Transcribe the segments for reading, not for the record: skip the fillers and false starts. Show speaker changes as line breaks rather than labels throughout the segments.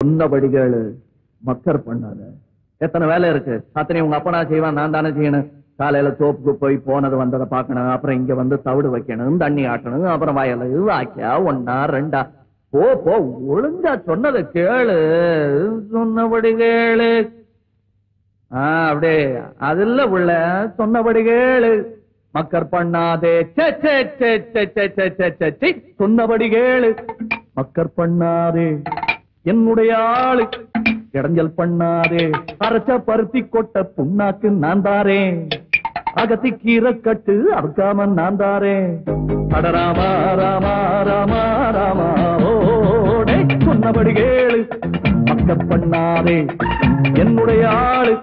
சொன்னபடி கேளு, மக்கர் பண்ணாத. எத்தனை வேலை இருக்கு, அத்தனை உங்க அப்பனா செய்வான், நான் தானே செய்யணும். காலையில தோப்புக்கு போய் போனது வந்ததை பாக்கணும், அப்புறம் இங்க வந்து தவிடு வைக்கணும், தண்ணி ஆட்டணும், அப்புறம் வயலு வாக்கியா 1 2 போ போ. ஒழுங்கா சொன்னதை கேளு, சொன்னபடி கேளு. அப்படியே அது இல்ல உள்ள, சொன்னபடி கேளு, மக்கர் பண்ணாதே. சொன்னபடி கேளு, மக்கர் பண்ணாதே. என்னுடைய ஆளு இடைஞ்சல் பண்ணாதே. அரைச்ச பருத்தி கொட்ட புண்ணாக்கு நான் தாரேன், அகத்தி கீரை கட்டு அறுக்காம நான் தாரேன். அடராமா ராமா ராமா ராமா ஓடே. சொன்னபடி கேளு, மக்கர் பண்ணாதே. என்னுடைய ஆளு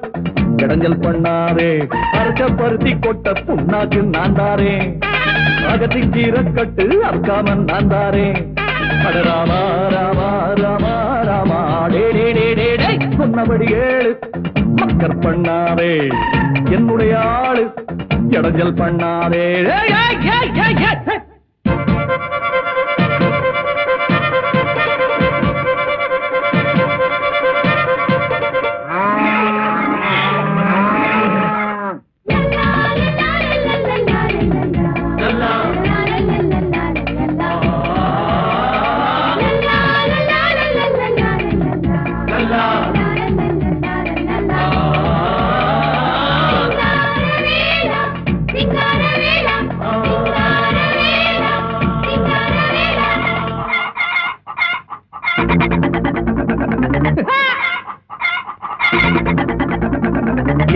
இடைஞ்சல் பண்ணாதே. அரைச்ச பருத்தி கொட்ட புண்ணாக்கு நான் தாரேன், அகத்தி கீரை கட்டு அறுக்காம நான் தாரேன். அடராமா ராமா ராமா ராமா டே டே டே டே டே. சொன்னபடி கேளு, மக்கர் பண்ணாதே. என்னுடைய ஆளு இடைஞ்சல் பண்ணாதே.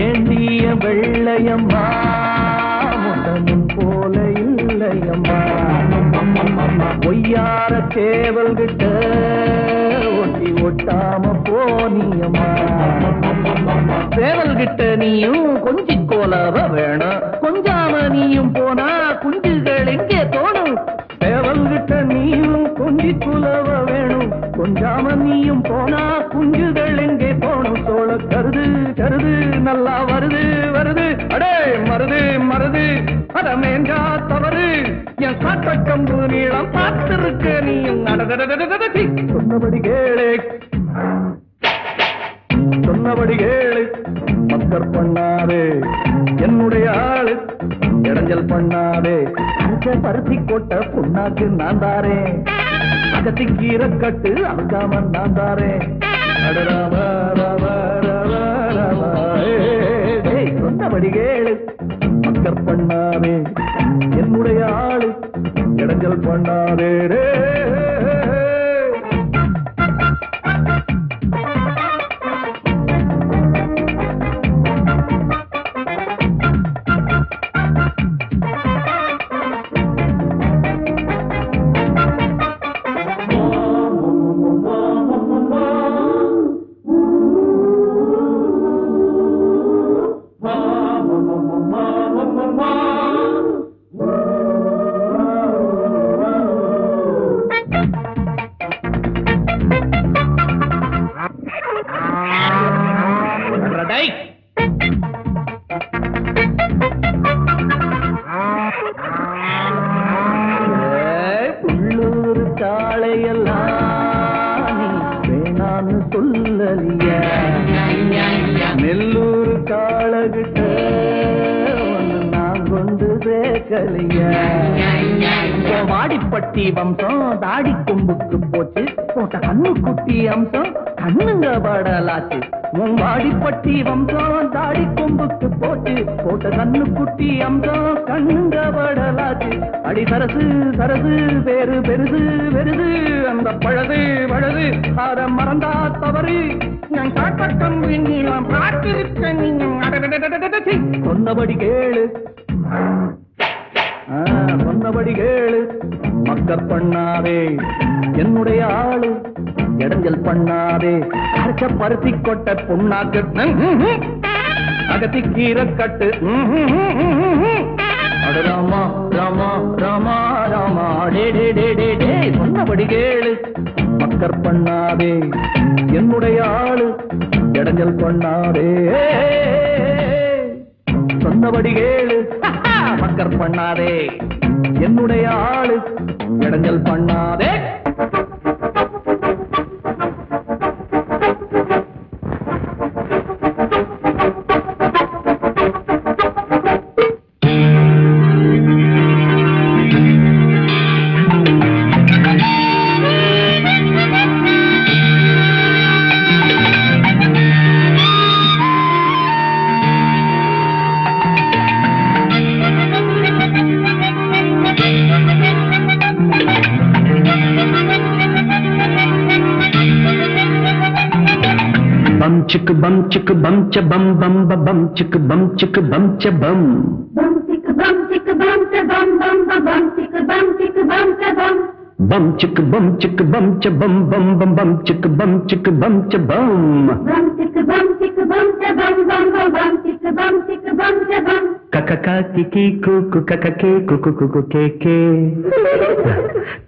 ஏந்திய வெள்ளையம்மா முட்டமும் போல இல்லையம்மா. பொய்யார சேவல் கிட்ட ஒட்டி ஒட்டாம போனியம்மா. சேவல் கிட்ட நீயும் கொஞ்சி கோலவ வேணும், கொஞ்சாம நீயும் போனா குஞ்சுகள் எங்கே தோணும். சேவல் கிட்ட நீயும் கொஞ்சி குலவ வேணும், கொஞ்சாம நீயும் போனா குஞ்சுகள் எங்கே போணும். சோழ கருது கருது நல்லா வருது வருது, அடே மருது மருது அட மேஞ்சா தவறு. என் காட்ட கம்பு நீளம் பார்த்திருக்க நீயும். சொன்னபடி கேளு, சொன்னபடி கேளு, மக்கர் பண்ணாதே. என்னுடைய ஆளு இடைஞ்சல் பண்ணாதே. பருத்தி கொட்ட புண்ணாக்கு நான் தாரேன், அகத்தி கீரை கட்டு அறுக்காம நான் தாரேன். சொன்னபடி கேளு, மக்கர் பண்ணாதே. என்னுடைய ஆளு இடைஞ்சல் பண்ணாதே. உள்ளூர் காளையெல்லாம் வேணான்னு சொல்லலியா, நெல்லூர் காளகிட்ட ஒன்று நான் கொண்டு சேர்க்கலையா. வாடிப்பட்டி வம்சம் தாடி கொம்புக்கு போச்சு, போட்ட கண்ணு குட்டி அம்சம் கண்ணுங்க படலாச்சு. உன் வாடிப்பட்டி வம்சம் தாடி கொம்புக்கு போச்சு, போட்ட கண்ணு குட்டி அம்சம் கண்ணுங்க படலாச்சு. அடி சரசு சரசு பேரு பெருசு பெருசு, அந்த பழது பழது அத மறந்தா தவறு. நான் காட்ட கம்பு நீளம் பார்த்திருக்க நீங்க. சொன்னபடி கேளு, சொன்னபடி கேளு, மக்கர் பண்ணாதே. என்னுடைய ஆளு இடைஞ்சல் பண்ணாதே. அரைச்ச பருத்தி கொட்ட புண்ணாக்கு அகத்தி கீரை கட்டு. ராமா ராமா ராமா ராமா டே டே டே டே டே. சொன்னபடி கேளு, மக்கர் பண்ணாதே. என்னுடைய ஆளு இடைஞ்சல் பண்ணாதே. சொன்னபடி கேளு, மக்கர் பண்ணாதே. என்னுடைய ஆளு இடைஞ்சல் பண்ணாதே.
chick bum chick bum cha bum bum ba bum chick bum cha bum.
Bum chick bum cha bum bum ba bum chick bum cha bum.
Bum chick bum cha bum bum bum bum chick bum cha bum.
Bum chick bum cha bum bum ba bum chick bum cha bum.
Kakaka kiki kuku kakake kuku kuku keke.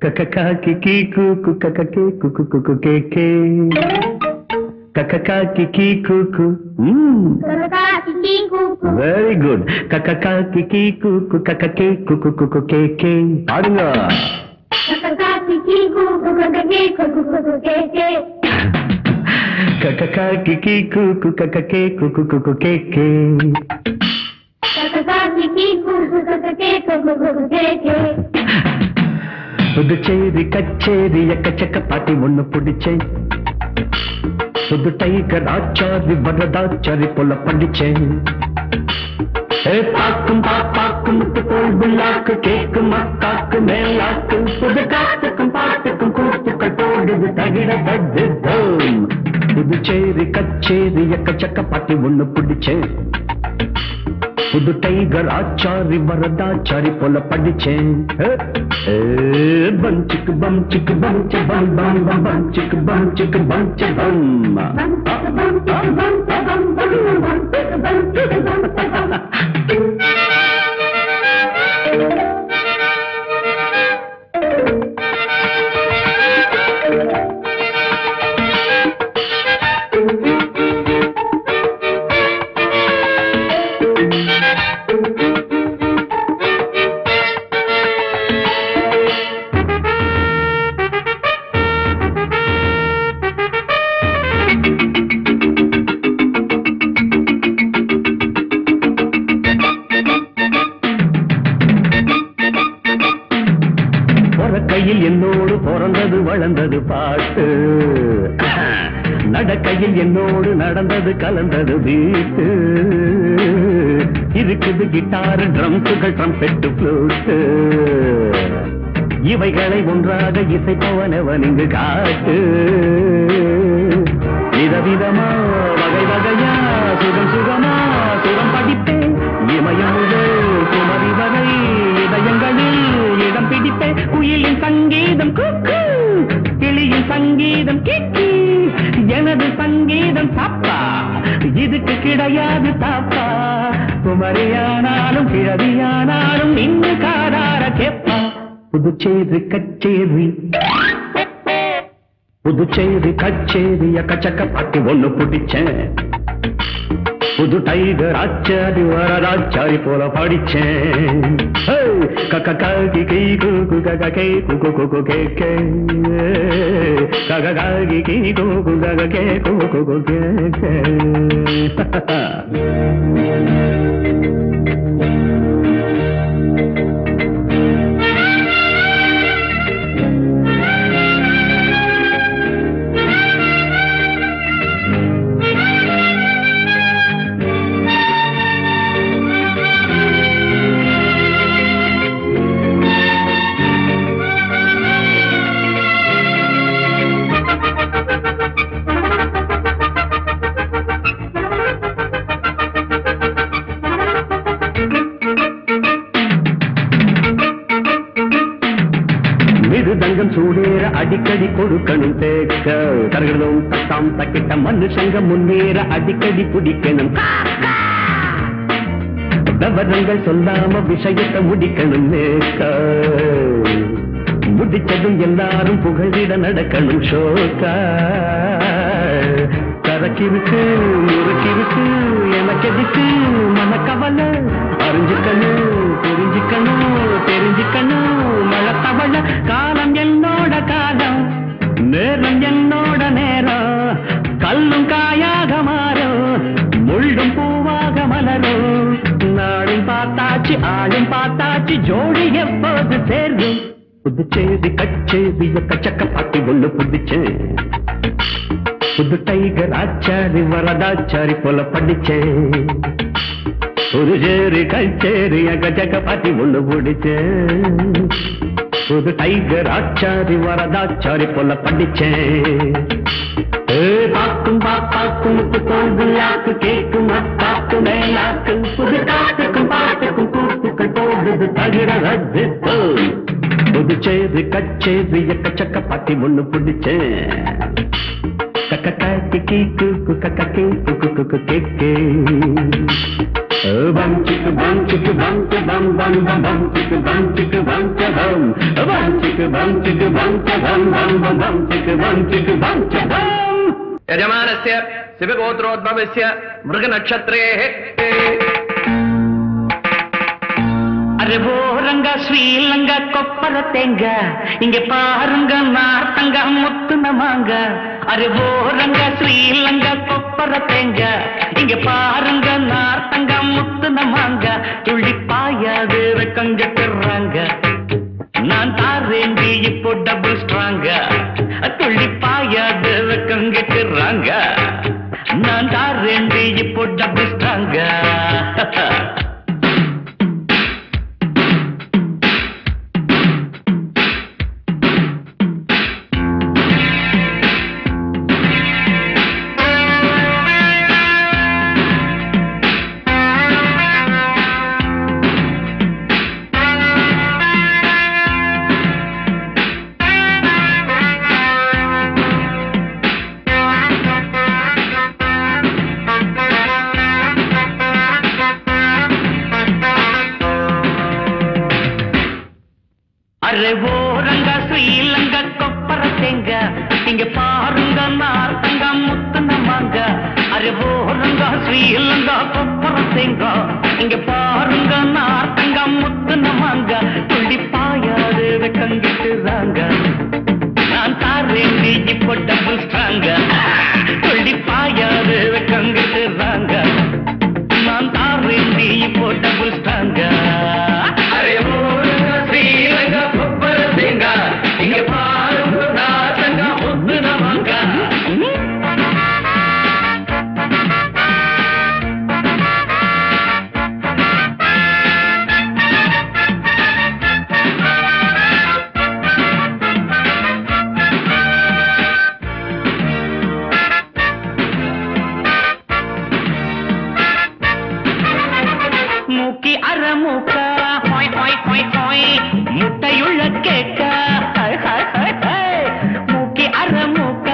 Kakaka kiki kuku kakake kuku kuku keke. Kakaka kiki kuku.
Kakaka kiki kuku.
Very good. Kakaka kiki kuku kakake kuku kuku keke. பாடுங்க.
Kakaka kiki kuku kakake kuku kuku keke.
Kakaka kiki kuku kakake kuku kuku keke.
Kakaka kiki kuku kakake kuku kuku keke.
Puducherry கச்சேரி எக்கச்சக்க பாட்டி ஒண்ணு பிடிச்சேன். புது tiger Achari Varadachari போல படிச்சேன். பாக்கும் பாப்பாக்கும் போல் புல்லாக்கு கேக்கும் அக்காக்கு மேலாக்கு புது காத்துக்கும் பாட்டுக்கும் கூத்துக்கள் போடுது தகிட தட்டுதோம். புதுச்சேரி கச்சேரி எக்கச்சக்க பாட்டி ஒண்ணு பிடிச்சேன். புது டைகர் ஆச்சாரி வரதாச்சாரி போல படிச்சேன். பம் சிக்கு பம் சிக்கு பம் ச பம் பம் பம் பம் சிக்கு பம் ச பம். கையில் என்னோடு பிறந்தது வளர்ந்தது பாட்டு. நடக்கையில் என்னோடு நடந்தது கலந்தது வீட்டு. இருக்குது கிட்டார் ட்ரம்ஸுகள் ட்ரம்பெட்டு ஃப்ளூட்டு. இவைகளை ஒன்றாக இசைப்பவனவன் இங்கு காட்டு. விதவிதமா வகை வகையா சுகம் சுகமா சுகம் படிப்பேன். இமயம் முதல் குமரி வரை இதயங்களில் இடம் பிடிப்பேன். குயிலின் சங்கீதம் குக்கு, கிளியின் சங்கீதம் கிக்கி, எனது சங்கீதம் சாப்பா, இதுக்கு கிடையாது தாப்பா. குமரியானாலும் கிழவியானாலும் நின்று காதார கேப்பா. புதுச்சேரி கச்சேரி புதுச்சேரி கச்சேரி எக்கச்சக்க பாட்டி ஒண்ணு பிடிச்சேன். புது டைகர் ஆச்சாரி வரதாச்சாரி போல படிச்சேன். கக்கி கீ குக்கு கக்கே குக்கு குக்கு கேக்கே. கக்கி கீ குக்கு கக்கே குக்கு குக்கு கேக்கே. மிருதங்கம் சூடேற அடிக்கடி கொடுக்கணும் தேக்க. தரகடும் தட்டாம் தக்கிட்ட மனுஷங்க முன்னேற அடிக்கடி பிடிக்கணும். விவரங்கள் சொல்லாம விஷயத்தை முடிக்கணும் நேக்க. முடிச்சதும் எல்லாரும் புகழிட நடக்கணும் ஷோக்கா. கரக்கிருக்கு முறுக்கிருக்கு எனக்கு எதுக்கு மனக்கவலை. அறிஞ்சுக்கணும் புரிஞ்சுக்கணும் தெரிஞ்சுக்கணும் மழத்தவள. காலம் என்னோட காலம், நேரம் என்னோட நேரம். கல்லும் காயாக மாறும், முள்ளும் பூவாக மலரும். நாளும் பார்த்தாச்சு ஆளும் பார்த்தாச்சு, ஜோடி எப்போது சேரும். புதுச்சேரி கச்சேரி எக்கச்சக்க பாட்டி ஒண்ணு பிடிச்சேன். புது டைகர் ஆச்சாரி வரதாச்சாரி போல படிச்சேன். புதுச்சேரி கச்சேரி எக்கச்சக்க பாட்டி ஒண்ணு பிடிச்சேன். புது டைகர் ஆச்சாரி வரதாச்சாரி போல படிச்சேன். பாக்கும் பாப்பாக்கும் நாக்கு கேட்கும் அத்தாக்கு மேலாக்கு புது காத்துக்கும் பாட்டுக்கும் கூத்துக்கள் போடுது தகிட ரத்தித்து புதுச்சேரி கச்சேரி எக்கச்சக்க பாட்டி ஒண்ணு பிடிச்சேன் கக்கி கூக்கு கக்கி குக்கு கேக்கே bum chicka bum chicka bum cha bum bum bum bum chicka bum cha bum bum chicka bum cha bum bum bum chicka bum cha bum
यजमानस्य शिवगोत्रोद्भवस्य मृगनक्षत्रेः
अरे वो रंगा श्रीलंगा कोप्पर तेंगा इंगे पारुंगा नार्तंगा मुत्तु नमांगा अरे वो रंगा श्रीलंगा कोप्पर तेंगा इंगे पारुंगा नार्तंगा मुत्तु नमांगा तुल्ली पायादे रकंगट्टरांगा நான் தாரேண்டி இப்போ டபுள் ஸ்ட்ராங்கா துள்ளி பாயாத கங்கட்டுறாங்க நான் தாரேண்டி இப்போ டபுள் ஸ்ட்ராங்கா अरे वो रंगा श्रीलंगा कोप्पर तेंगा इंगे पारुंगा नार्तंगा मुत्तु नमांगा अरे वो रंगा श्रीलंगा कोप्पर तेंगा इंगे पारुंगा नार्तंगा मुत्तु नमांगा तुल्ली पायादे कंगिट्टुरांगा நான் தாரேண்டி இப்போ டபுள் ஸ்ட்ராங்கா துள்ளி பாயாதே कंगिट्टुरांगा நான் தாரேண்டி இப்போ டபுள் ஸ்ட்ராங்கா
अरे वो श्रीलंका कोप्पर तेंगा इंगे पारुंगा नार्तंगा मुत्तु नमांगा
மூக்கி அரமுக்க ஹாய் ஹாய் ஹாய் ஹாய் முட்டையுள்ள கேட்க ஹாய் ஹாய் ஹாய் ஹாய் மூக்கி அரமுக்க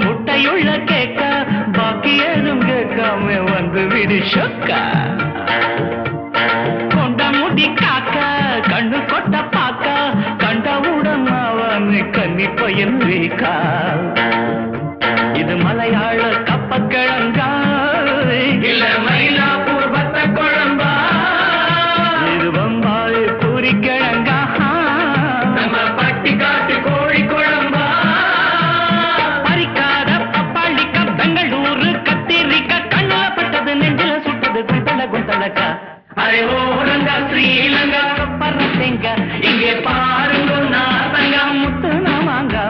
முட்டையுள்ள கேட்க பாக்கி ஏதும் கேட்காம வந்து விடு சொக்கா கொண்ட முடி காக்க கண்ணு கொட்ட பாக்க கண்டவுடன் அவன் கன்னி பையன் வீக்கா இது மலையாள கப்பக்கிழங்கா
இல்ல மயிலாப்பூர் பத்த குழம்பா
இது பம்பாய் பூரி கிழங்கா
நம்ம பட்டி காட்டு கோழி குழம்பா
பறிக்காத பப்பாளிக்கா பெங்களூரு கத்திரிக்கா கண்ணுல பட்டது நெஞ்சில சுட்டது குந்தலக்கா
अरे वो रंगा श्रीलंका
கொப்பர தேங்க
इंगे पारुंगा नार्तंगा
முத்து நமாங்கா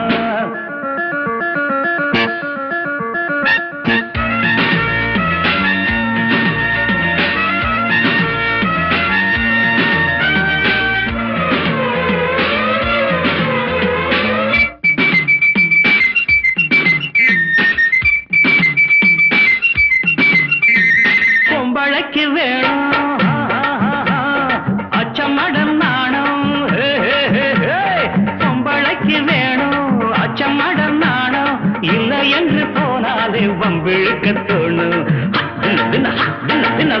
பொம்பளைக்கு வேணும் அச்சமடம் நாணம் பொம்பளைக்கு வேணும் அச்சமடம் நாணம் இல்லை என்று போனாலே வம்பிழுக்க தோணும்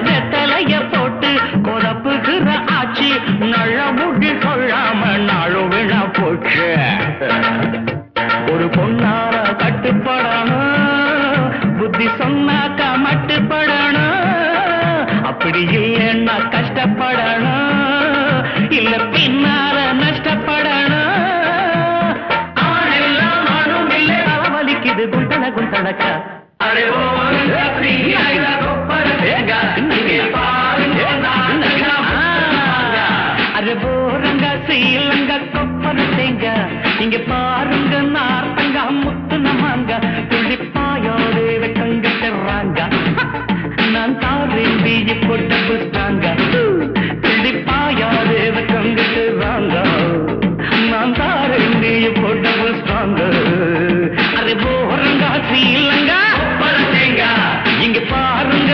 வெத்தலைய போட்டு கொதப்புகிற ஆச்சு நழ முடி கொள்ளாம நாளும் விழா போச்சு ஒரு பொண்ணார கட்டுப்படணும் புத்தி சொன்னாக்கா மட்டுப்படணும் அப்படி இல்லைன்னா கஷ்டப்படணும் இல்ல பின்னால நஷ்டப்படணும்
ஆணெல்லாம் ஆணும் இல்லை
வலிக்குது குந்தலக்கா
अरे वो रंगा श्रीलंका कोप्पर तेंगा इंगे पारुंगा नार्तंगा
अरे वो रंगा श्रीलंका कोप्पर तेंगा इंगे पारुंगा नार्तंगा मुत्तु नमांगा तुल्ली पायादे कंगट्टरांगा நான் தாரேண்டி இப்போ டபுள் ஸ்ட்ராங்கா துள்ளி பாயாதே कंगट्टरांगा நான் தாரேண்டி இப்போ டபுள் ஸ்ட்ராங்கா அரே वो रंगा श्रीलंका
कोप्पर तेंगा
इंगे पारुंगा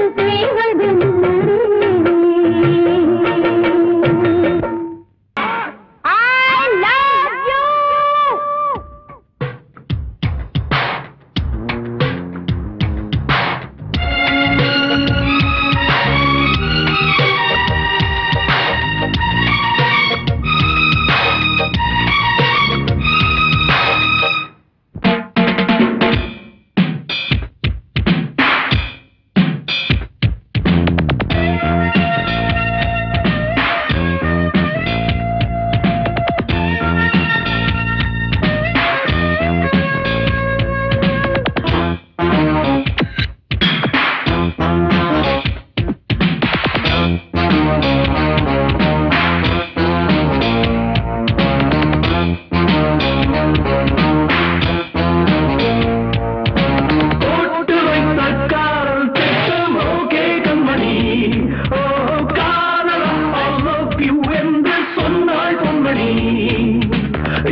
காதல் செய்வது I love you.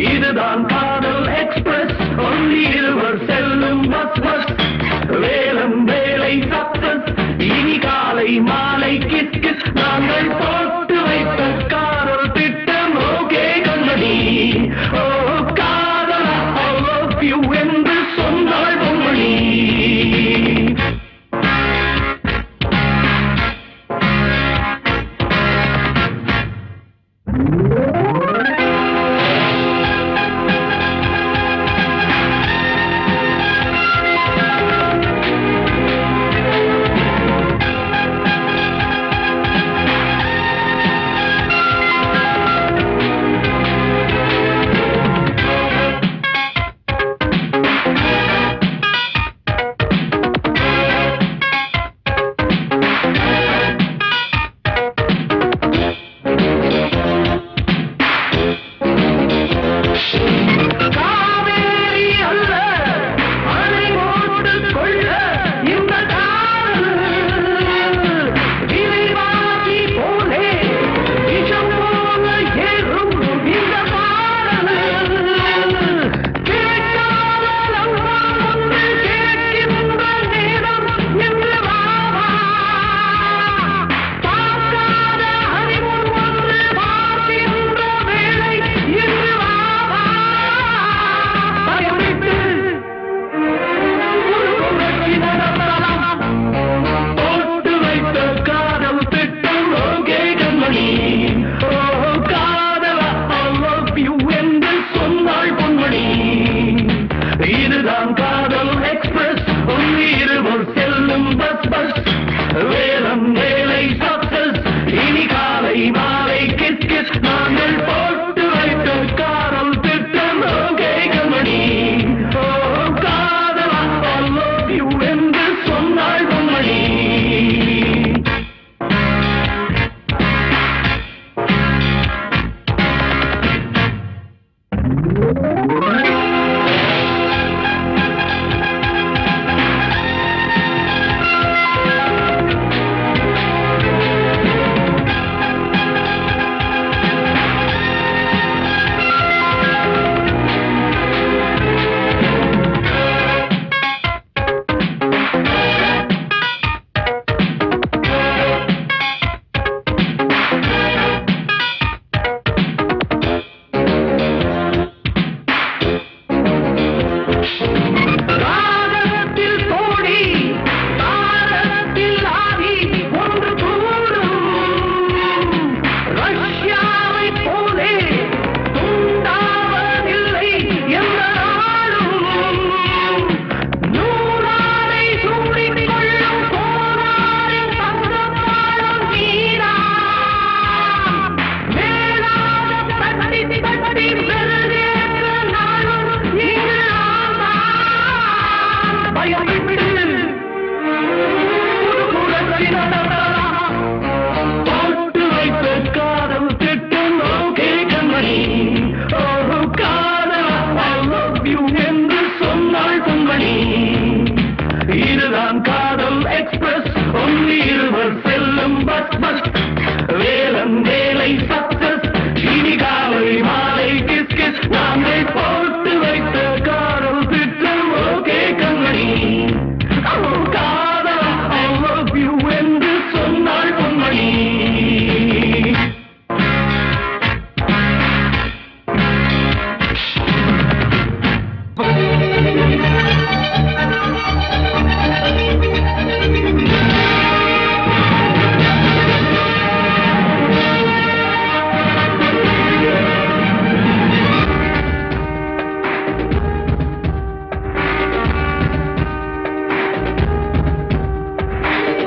இதுதான் காதல் எக்ஸ்பிரஸ் ஒன்லி இருவர் செல்லும் பஸ் பஸ் வேலம் வேலை சக்சஸ் இனி காலை மாலை கிஸ் கிஸ் நாங்கள் போட்டு வைத்த காதல் திட்டம் ஓகே கண்மணி ஓ காதல் ஐ லவ் யூ என்று சொன்னாள் பொன்மணி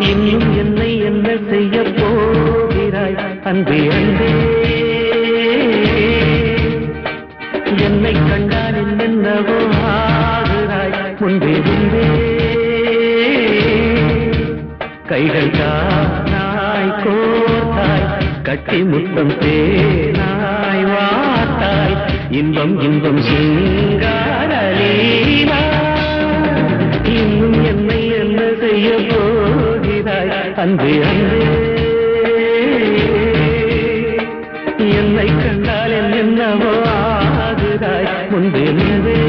இன்னும் என்னை என்ன செய்ய போகிறாய் அன்பே அன்பே என்னை கண்டால் என்னென்னவோ ஆகிறாய் முன்பே முன்பே கைகள் தானாய் கோர்த்தாய் கட்டி முத்தம் தேனாய் வார்த்தாய் இன்பம் இன்பம் சிங்காரலீலா இன்னும் என்னை என்ன செய்ய போகிறாய் அன்பே அன்பே என்னை கண்டால் என்னென்னவோ ஆகுதாய் முன்பே முன்பே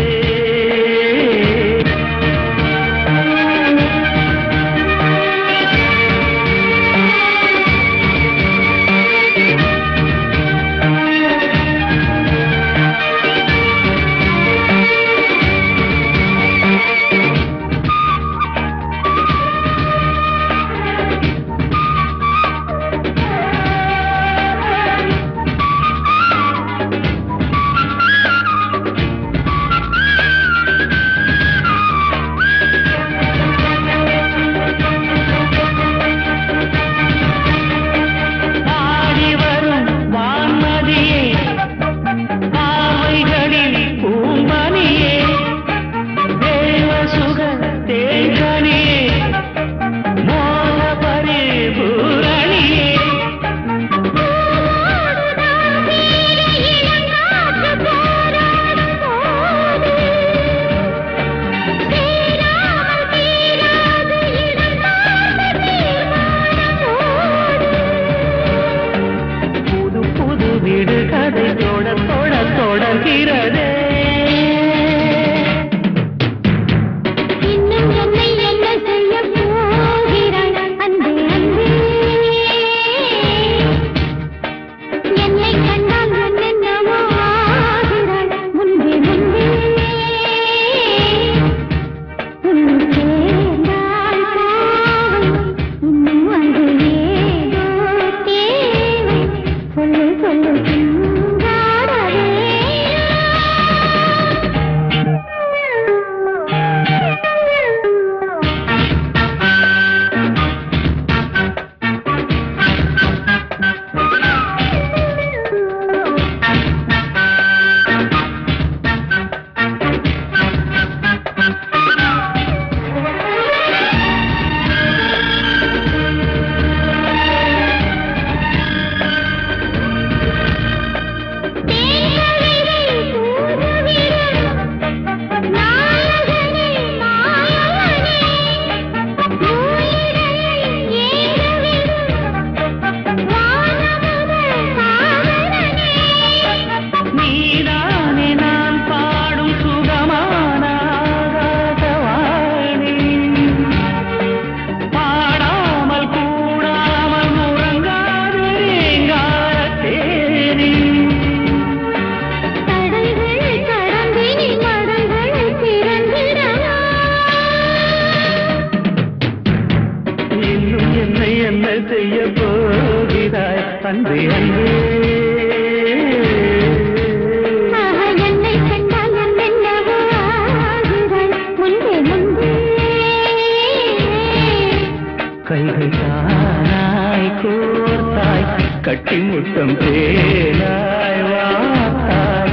கட்டி முத்தம் தேனாய் வாத்தாய்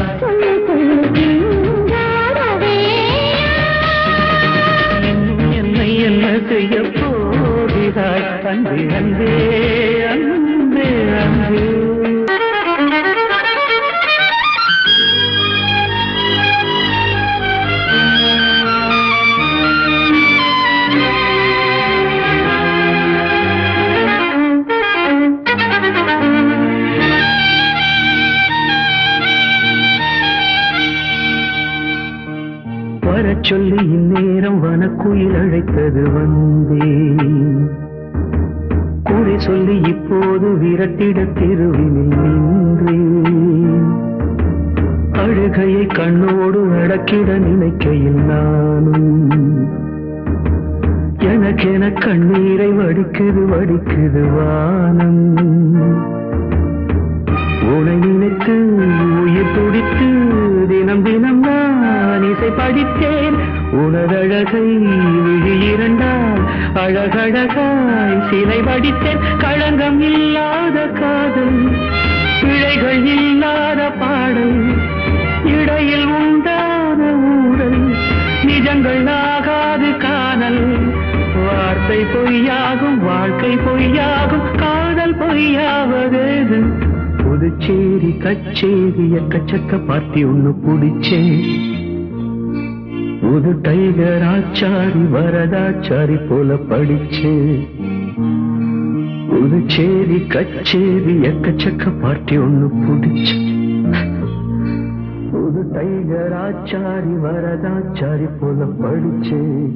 என்னை என்ன செய்ய போகிறாய் அன்பே அன்பே அன்பே அன்பே சொல்லி இந்நேரம் வனக்குயில் அழைத்தது வந்தேன் கூறி சொல்லி இப்போது விரட்டிட தெருவினில் நின்றேன் அழுகையை கண்ணோடு அடக்கிட நினைக்கையில் நானும் எனக்கென கண்ணீரை வடிக்குது வடிக்குது வானம் உனை நினைத்து உயிர் துடித்து தினம் தினம் நான் இசை படித்தேன்
உனதழகை விழி இரண்டால் அழகழகாய் சிலை வடித்தேன் களங்கம் இல்லாத காதல் பிழைகள் இல்லாத பாடல் இடையில் உண்டான ஊடல் நிஜங்கள் ஆகாது காணல் வார்த்தை பொய்யாகும் வாழ்க்கை பொய்யாகும் காதல் பொய்யாவதேது புதுச்சேரி கச்சேரி எக்கச்சக்க பார்ட்டி ஒண்ணு பிடிச்சேன் புது டைகர் ஆச்சாரி வரதாச்சாரி போல படிச்சேன் புதுச்சேரி கச்சேரி எக்கச்சக்க பார்ட்டி ஒண்ணு பிடிச்சேன் புது டைகர் ஆச்சாரி வரதாச்சாரி போல படிச்சேன்